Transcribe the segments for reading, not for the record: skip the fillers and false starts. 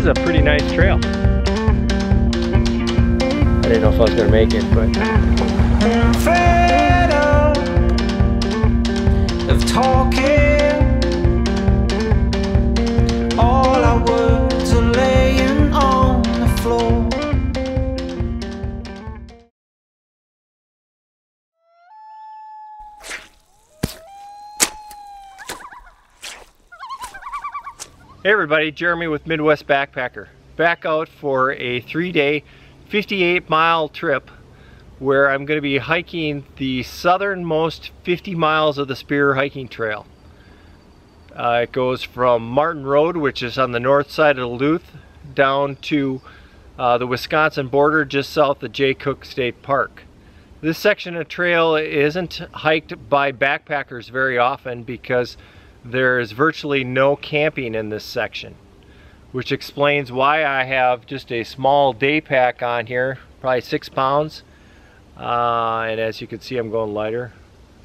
is a pretty nice trail. I didn't know if I was going to make it, but... I'm fed up of talking. All our words are laying on the floor. Hey everybody, Jeremy with Midwest Backpacker. Back out for a 3-day, 58-mile trip where I'm going to be hiking the southernmost 50 miles of the Spear Hiking Trail. It goes from Martin Road, which is on the north side of Duluth, down to the Wisconsin border just south of Jay Cooke State Park. This section of trail isn't hiked by backpackers very often because there's virtually no camping in this section, which explains why I have just a small day pack on here, probably 6 pounds. And as you can see, I'm going lighter.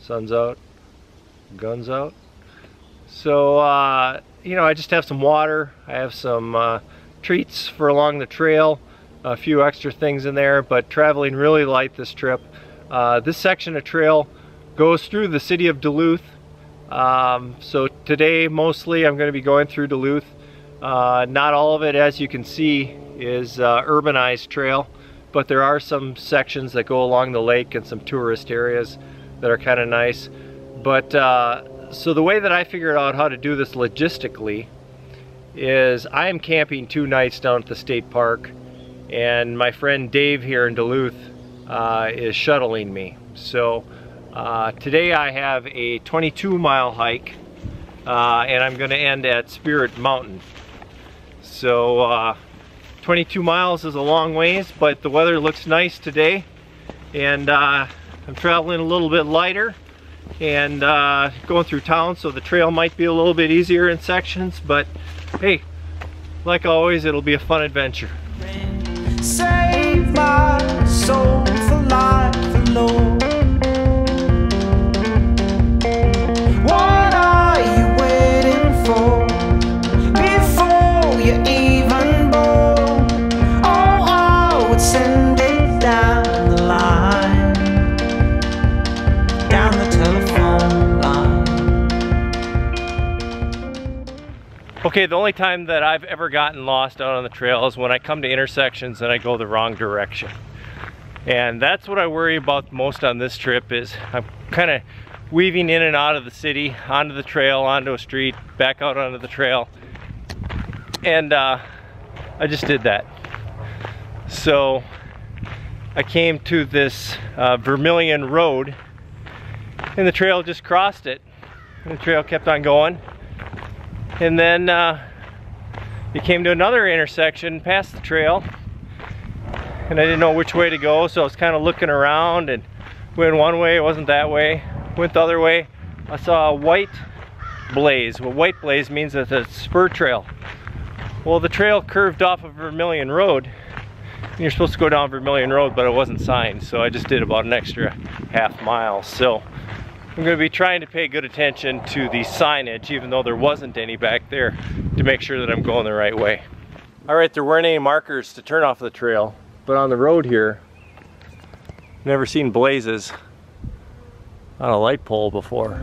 Sun's out, guns out. So, you know, I just have some water. I have some treats for along the trail, a few extra things in there, but traveling really light this trip. This section of trail goes through the city of Duluth. So today mostly I'm going to be going through Duluth. Not all of it, as you can see, is urbanized trail, but there are some sections that go along the lake and some tourist areas that are kind of nice. But so the way that I figured out how to do this logistically is I am camping 2 nights down at the state park, and my friend Dave here in Duluth is shuttling me. So today I have a 22-mile hike, and I'm going to end at Spirit Mountain. So 22 miles is a long ways, but the weather looks nice today, and I'm traveling a little bit lighter and going through town, so the trail might be a little bit easier in sections, but hey, like always, it'll be a fun adventure. Save my soul for life alone. What are you waiting for before you even born? Oh, I would send it down the line, down the telephone line. Okay, the only time that I've ever gotten lost out on the trail is when I come to intersections and I go the wrong direction. And that's what I worry about most on this trip, is I'm kind of weaving in and out of the city, onto the trail, onto a street, back out onto the trail. And I just did that. So I came to this Vermilion Road, and the trail just crossed it. And the trail kept on going. And then it came to another intersection past the trail, and I didn't know which way to go, so I was kind of looking around, and went one way, it wasn't that way. Went the other way, I saw a white blaze. Well, white blaze means that it's a spur trail. Well, the trail curved off of Vermilion Road, and you're supposed to go down Vermilion Road, but it wasn't signed, so I just did about an extra half mile. So I'm going to be trying to pay good attention to the signage, even though there wasn't any back there, to make sure that I'm going the right way. Alright, there weren't any markers to turn off the trail, but on the road here, never seen blazes on a light pole before.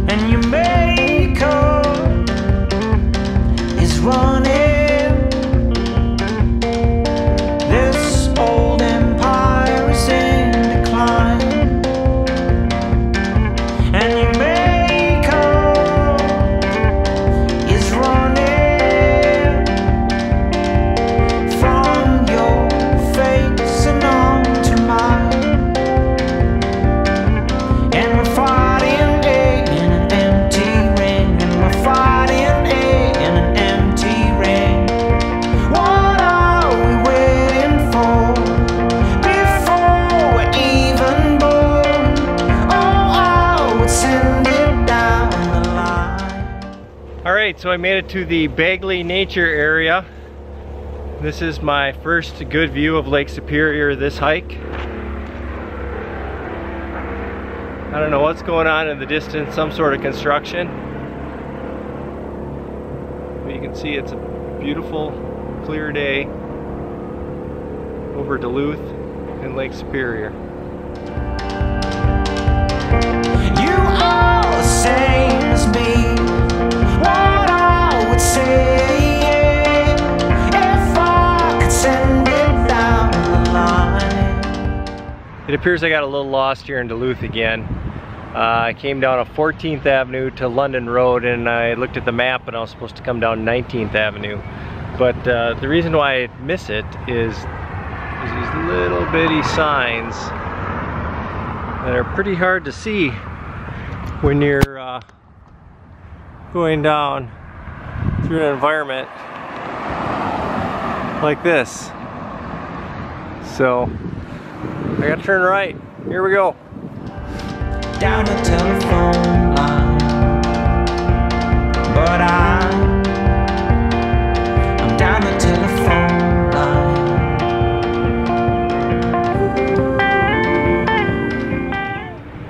And your makeup is running. This old empire is in decline. And your makeup is running from your face and onto mine. And we're fighting in an empty ring. And we're fighting in an empty ring. What are we waiting for before we're even born? Oh, I would send it down the line. Alright, so I made it to the Bagley Nature Area. This is my first good view of Lake Superior this hike. I don't know what's going on in the distance, some sort of construction. But you can see it's a beautiful, clear day over Duluth and Lake Superior. You are the same as me. What I would say if I could send it down the line. It appears I got a little lost here in Duluth again. I came down 14th Avenue to London Road, and I looked at the map and I was supposed to come down 19th Avenue. But the reason why I miss it is these little bitty signs that are pretty hard to see when you're going down through an environment like this. So I gotta turn right. Here we go. Down the telephone line, but I'm down the telephone line.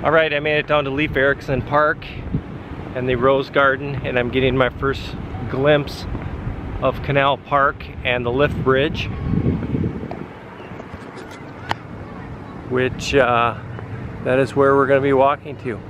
All right, I made it down to Leif Erikson Park and the Rose Garden, and I'm getting my first glimpse of Canal Park and the lift bridge, which that is where we're going to be walking to.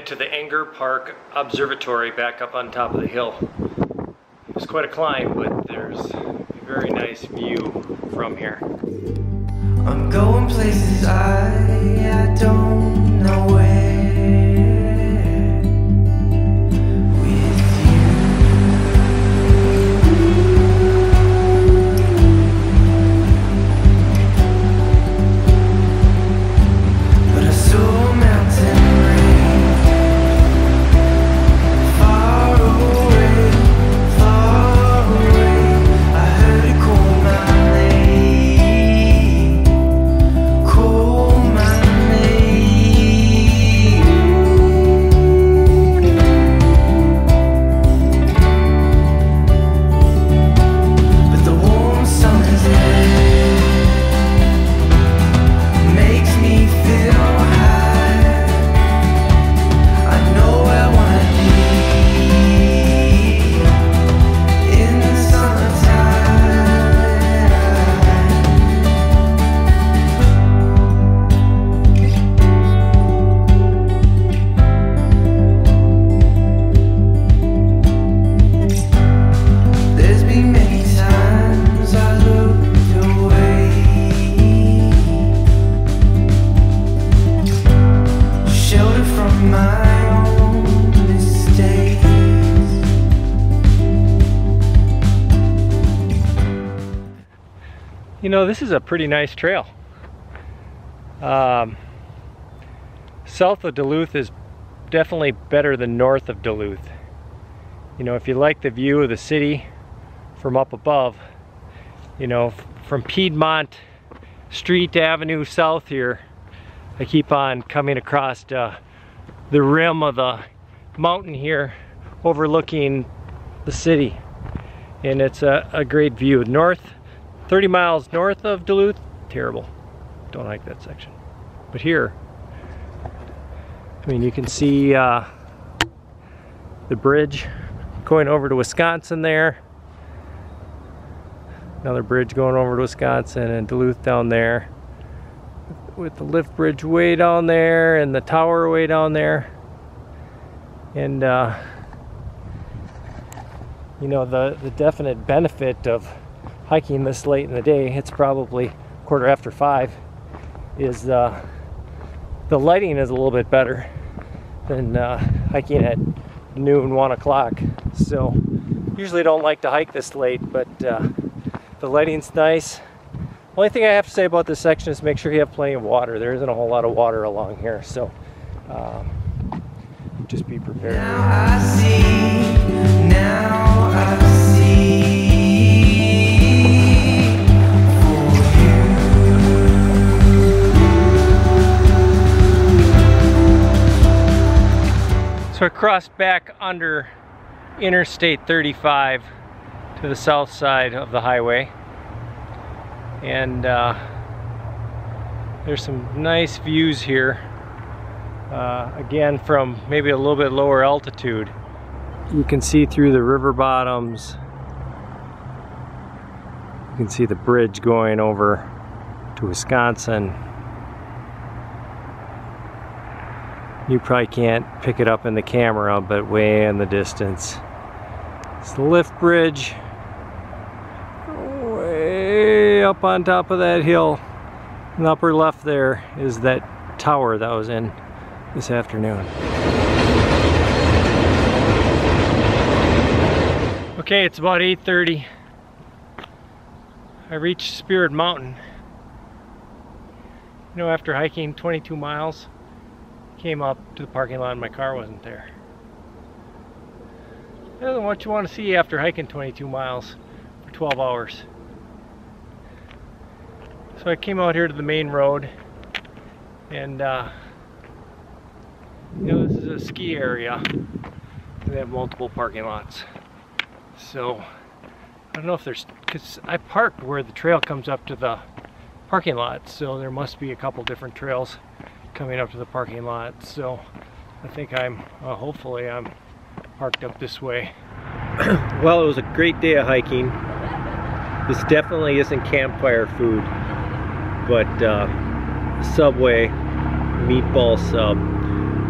To the Park Observatory back up on top of the hill. It was quite a climb, but there's a very nice view from here. I'm going places I don't know where. You know, this is a pretty nice trail. South of Duluth is definitely better than north of Duluth. You know, if you like the view of the city from up above, you know, from Piedmont Street Avenue south here, I keep on coming across the rim of the mountain here overlooking the city, and it's a great view. North, 30 miles north of Duluth, terrible, don't like that section. But here, I mean, you can see the bridge going over to Wisconsin there, another bridge going over to Wisconsin, and Duluth down there with the lift bridge way down there and the tower way down there. And you know, the definite benefit of hiking this late in the day, it's probably 5:15, is the lighting is a little bit better than hiking at noon, 1 o'clock. So usually don't like to hike this late, but the lighting's nice. Only thing I have to say about this section is make sure you have plenty of water. There isn't a whole lot of water along here, so just be prepared. Now I see, now I see for you. So I crossed back under Interstate 35 to the south side of the highway, and there's some nice views here. Again, from maybe a little bit lower altitude, you can see through the river bottoms. You can see the bridge going over to Wisconsin. You probably can't pick it up in the camera, but way in the distance, it's the lift bridge way up on top of that hill. In the upper left there is that tower that was in this afternoon. Okay, it's about 8:30. I reached Spirit Mountain. You know, after hiking 22 miles, came up to the parking lot and my car wasn't there. I don't know what you want to see after hiking 22 miles for 12 hours. So I came out here to the main road, and you know, this is a ski area. They have multiple parking lots. So I don't know if there's, because I parked where the trail comes up to the parking lot, so there must be a couple different trails coming up to the parking lot. So I think hopefully I'm parked up this way. Well, it was a great day of hiking. This definitely isn't campfire food, but Subway meatball sub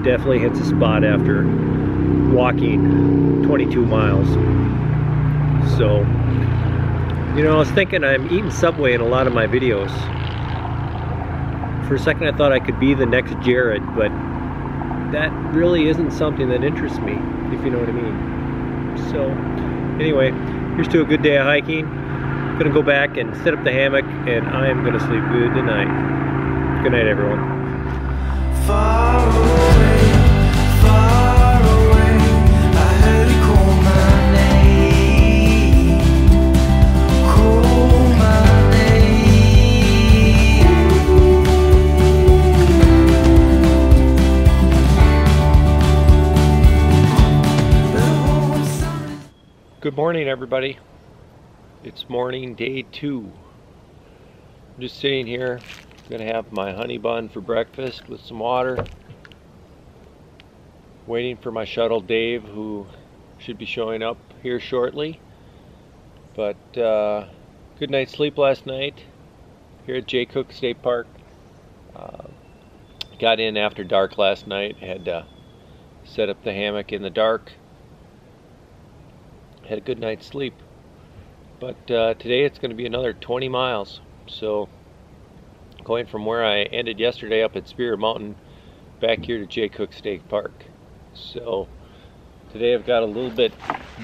definitely hits a spot after walking 22 miles. So, you know, I was thinking I'm eating Subway in a lot of my videos. For a second I thought I could be the next Jared, but that really isn't something that interests me, if you know what I mean. So, anyway, here's to a good day of hiking. I'm gonna go back and set up the hammock, and I am gonna sleep good tonight. Good night, everyone. Far away, I heard you call my name, call my name. Good morning, everybody. It's morning day 2. I'm just sitting here. I'm gonna have my honey bun for breakfast with some water. Waiting for my shuttle Dave, who should be showing up here shortly. But good night's sleep last night here at Jay Cooke State Park. Got in after dark last night. Had to set up the hammock in the dark. Had a good night's sleep. But today it's going to be another 20 miles. So going from where I ended yesterday up at Spirit Mountain back here to Jay Cooke State Park. So today I've got a little bit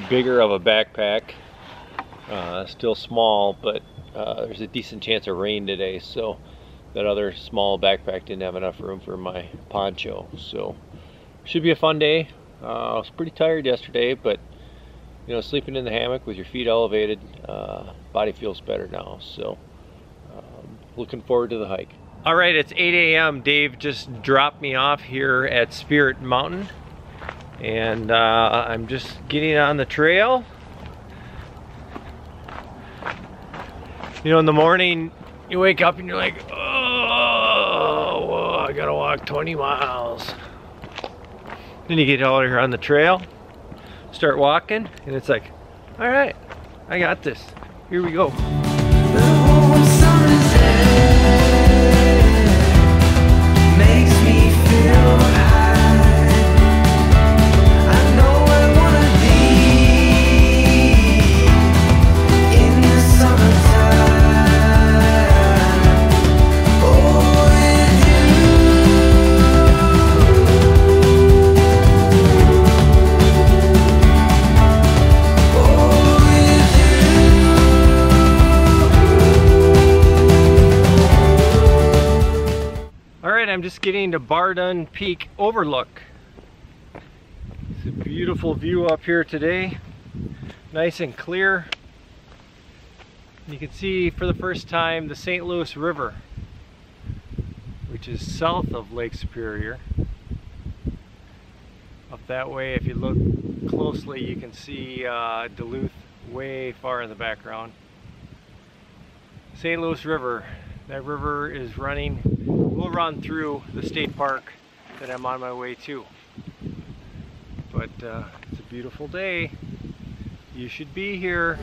bigger of a backpack. Still small, but there's a decent chance of rain today, so that other small backpack didn't have enough room for my poncho. So should be a fun day. I was pretty tired yesterday, but you know, sleeping in the hammock with your feet elevated, body feels better now. So looking forward to the hike. All right, it's 8 a.m. Dave just dropped me off here at Spirit Mountain, and I'm just getting on the trail. You know, in the morning you wake up and you're like, oh, whoa, I gotta walk 20 miles. Then you get out here on the trail, start walking, and it's like, all right, I got this. Here we go. I'm just getting to Bardun Peak Overlook. It's a beautiful view up here today, nice and clear. You can see for the first time the St. Louis River, which is south of Lake Superior. Up that way, if you look closely, you can see Duluth way far in the background. St. Louis River, that river is running. We'll run through the state park that I'm on my way to. But it's a beautiful day. You should be here.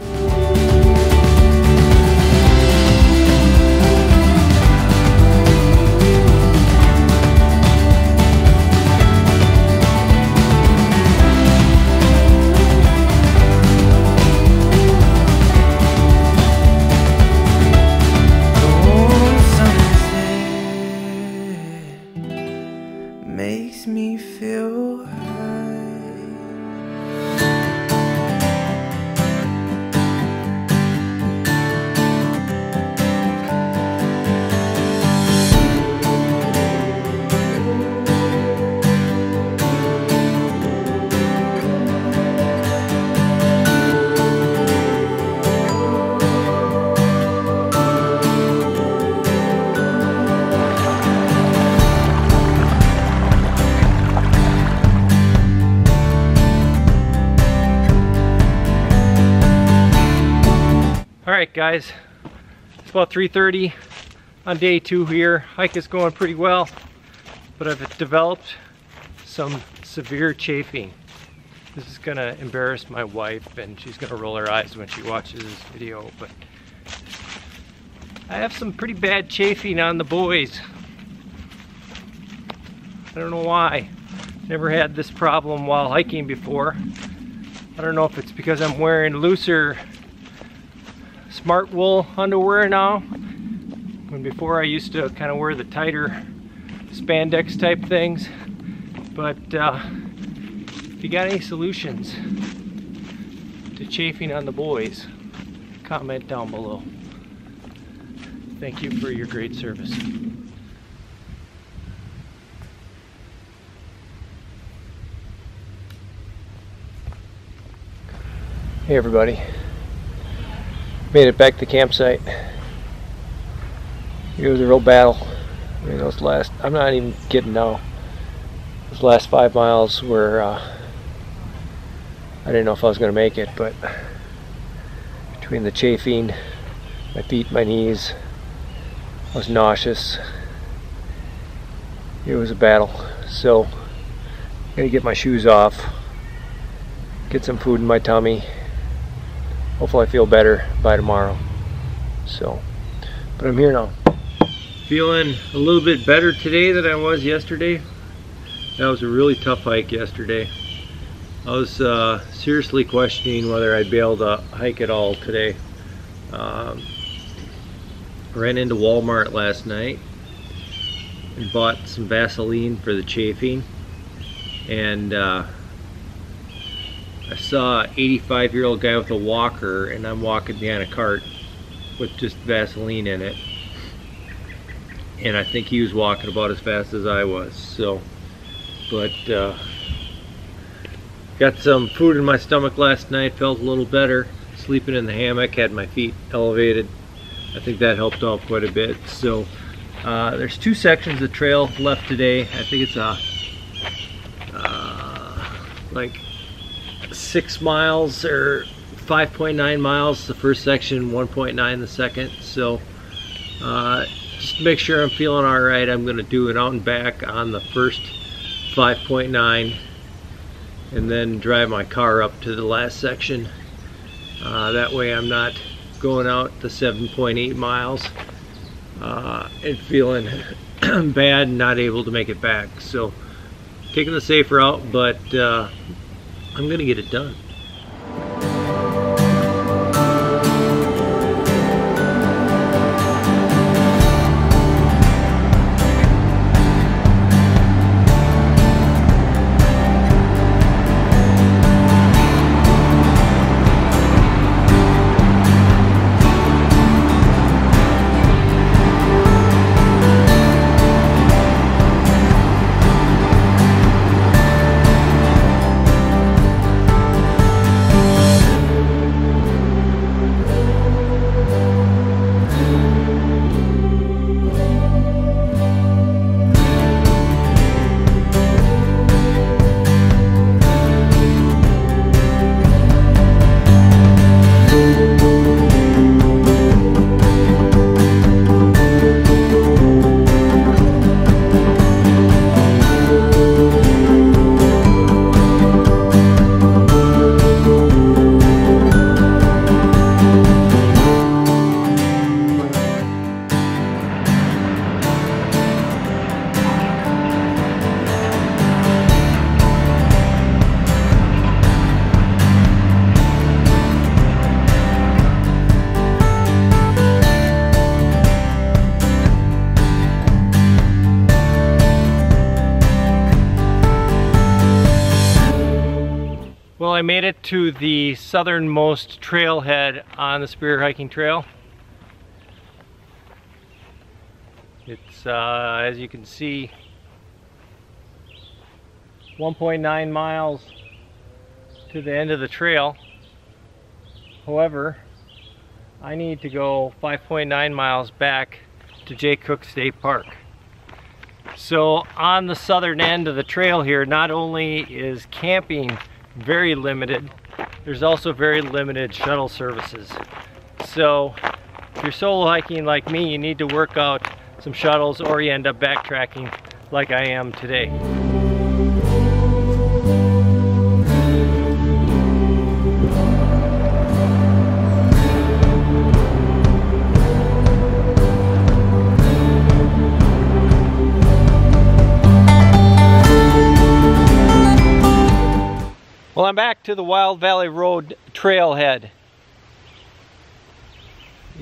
Makes me feel high. Alright guys, it's about 3:30 on day 2 here. Hike is going pretty well, but I've developed some severe chafing. This is gonna embarrass my wife and she's gonna roll her eyes when she watches this video, but I have some pretty bad chafing on the boys. I don't know why. Never had this problem while hiking before. I don't know if it's because I'm wearing looser smart wool underwear now, when before I used to kind of wear the tighter spandex type things. But if you got any solutions to chafing on the boys, comment down below. Thank you for your great service. Hey everybody. Made it back to the campsite. It was a real battle. I mean, those last, I'm not even kidding now. Those last 5 miles were, I didn't know if I was going to make it, but between the chafing, my feet, my knees, I was nauseous. It was a battle. So, I'm going to get my shoes off, get some food in my tummy. Hopefully I feel better by tomorrow. So, but I'm here now. Feeling a little bit better today than I was yesterday. That was a really tough hike yesterday. I was seriously questioning whether I'd be able to hike at all today. Ran into Walmart last night and bought some Vaseline for the chafing. And I saw an 85-year-old guy with a walker, and I'm walking behind a cart, with just Vaseline in it. And I think he was walking about as fast as I was. So, but got some food in my stomach last night, felt a little better. Sleeping in the hammock, had my feet elevated. I think that helped out quite a bit. So there's 2 sections of trail left today. I think it's like 6 miles or 5.9 miles the first section, 1.9 the second. So just to make sure I'm feeling all right, I'm going to do an out and back on the first 5.9 and then drive my car up to the last section. That way I'm not going out the 7.8 miles and feeling bad and not able to make it back. So taking the safer route, but I'm gonna get it done. Well, I made it to the southernmost trailhead on the Spear Hiking Trail. It's, as you can see, 1.9 miles to the end of the trail. However, I need to go 5.9 miles back to Jay Cooke State Park. So on the southern end of the trail here, not only is camping very limited, there's also very limited shuttle services. So if you're solo hiking like me, you need to work out some shuttles, or you end up backtracking like I am today. Well, I'm back to the Wild Valley Road Trailhead.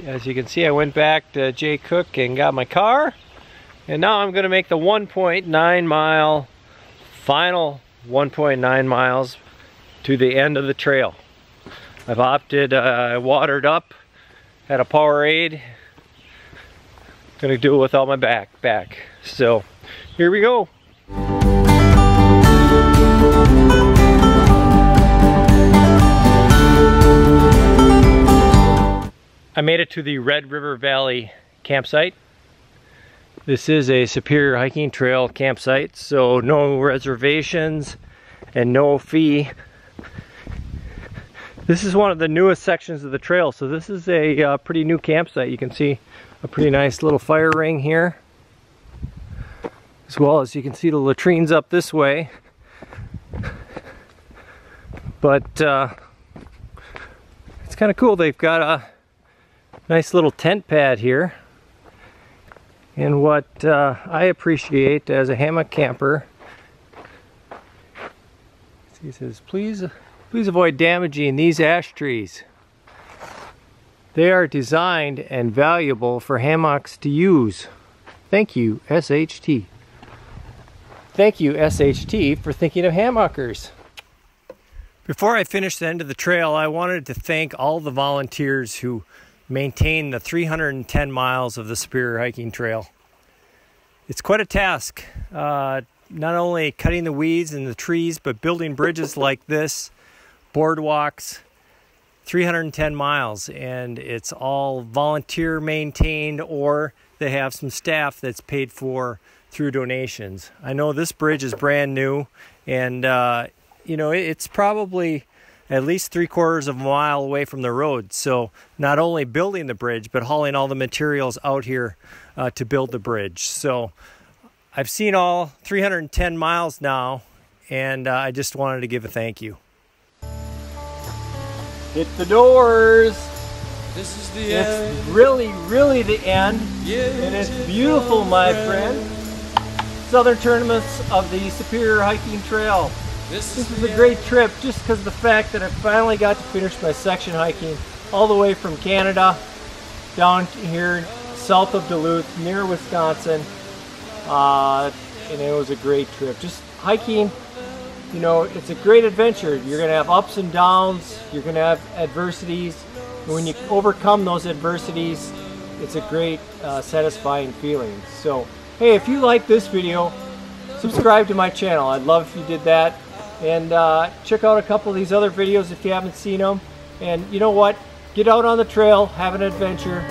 As you can see, I went back to Jay Cooke and got my car, and now I'm going to make the 1.9 mile, final 1.9 miles to the end of the trail. I've opted, watered up, had a Powerade. Going to do it without my backpack. So here we go. I made it to the Red River Valley campsite. This is a Superior Hiking Trail campsite, so no reservations and no fee. This is one of the newest sections of the trail, so this is a pretty new campsite. You can see a pretty nice little fire ring here, as well as you can see the latrines up this way. But it's kind of cool. They've got a nice little tent pad here, and what I appreciate as a hammock camper, he says, please avoid damaging these ash trees. They are designed and valuable for hammocks to use. Thank you, SHT. Thank you, SHT, for thinking of hammockers. Before I finish the end of the trail, I wanted to thank all the volunteers who maintain the 310 miles of the Superior Hiking Trail. It's quite a task, not only cutting the weeds and the trees, but building bridges like this, boardwalks, 310 miles, and it's all volunteer maintained, or they have some staff that's paid for through donations. I know this bridge is brand new, and you know, it's probably at least 3/4 of a mile away from the road. So not only building the bridge, but hauling all the materials out here to build the bridge. So I've seen all 310 miles now, and I just wanted to give a thank you. Hit the doors. This is the end. It's really the end. And it's beautiful, my friend. Southern Terminus of the Superior Hiking Trail. This is a great trip just because of the fact that I finally got to finish my section hiking all the way from Canada down here south of Duluth near Wisconsin. And it was a great trip. Just hiking, you know, it's a great adventure. You're going to have ups and downs. You're going to have adversities. And when you overcome those adversities, it's a great satisfying feeling. So, hey, if you like this video, subscribe to my channel. I'd love if you did that. And check out a couple of these other videos if you haven't seen them. And you know what? Get out on the trail, have an adventure.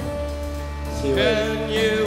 See you later.